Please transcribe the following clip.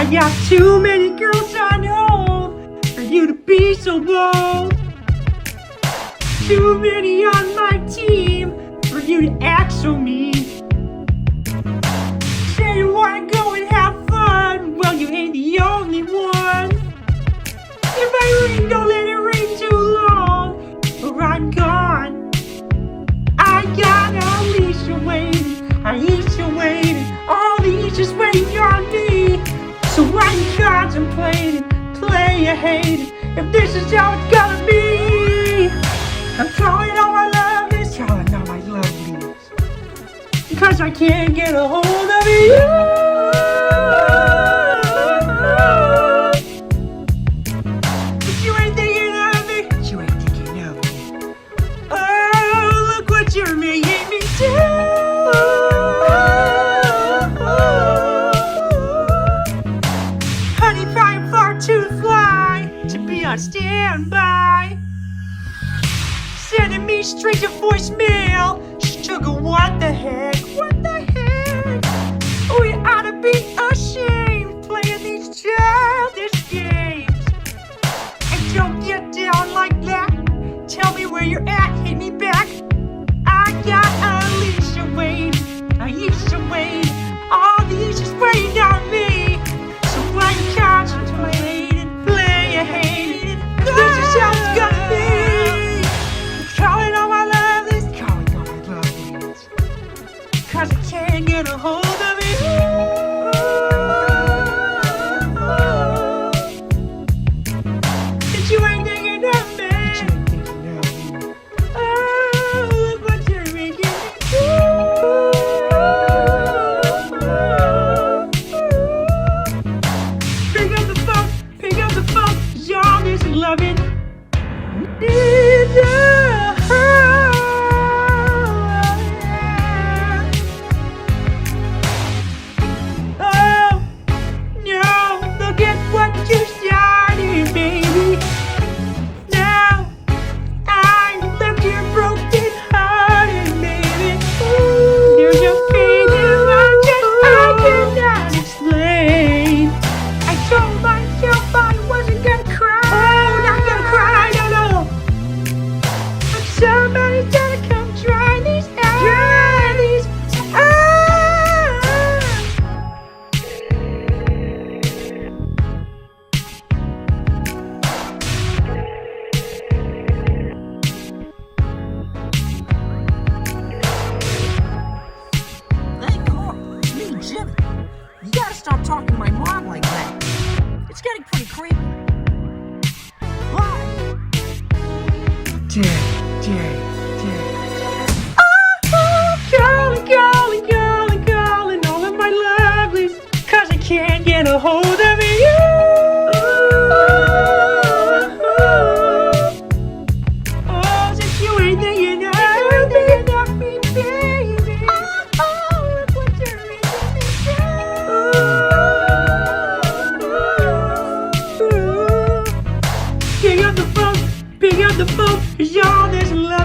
got too many girls on hold for you to be so bold. Too many on my team for you to act so mean. Say you wanna go and have fun, well you ain't the only one. If I ring, don't let it ring too long, or I'm gone. I got Alicia waiting, Aisha waiting, all these just waiting on me. So I'm contemplating, play a hating, if this is how it's gonna be. I'm calling all my lovelies, calling all my lovelies, because I can't get a hold of you. But you ain't thinking of me, but you ain't thinking of me. Oh, look what you're making me do. Honey, I'm far too fly to be on standby. Sending me straight to voicemail. Sugar, what the heck? What the heck? We ought to be ashamed playing these childish games. And don't get down like that. Tell me where you're at, hit me back. I got Alicia waiting, Aisha waiting, all these just waiting on me. So I'm contemplating, play a hating, this is how it's gonna be. Calling all my lovelies, calling all my lovelies, cause I can't get a hold of you. But you ain't thinking of me, but you ain't thinking of me. Oh, look what you're making me do. Pick up the phone, y'all is loving. Somebody's gotta come try these out. Try these out. Hey, Carl, me, Jimmy. You gotta stop talking to my mom like that. It's getting pretty creepy. Bye. Calling all of my lovelies, cause I can't get a hold of you. Oh, since you ain't thinking of me, baby. Oh, look what you're making me do. Pick up the phone, y'all, there's love.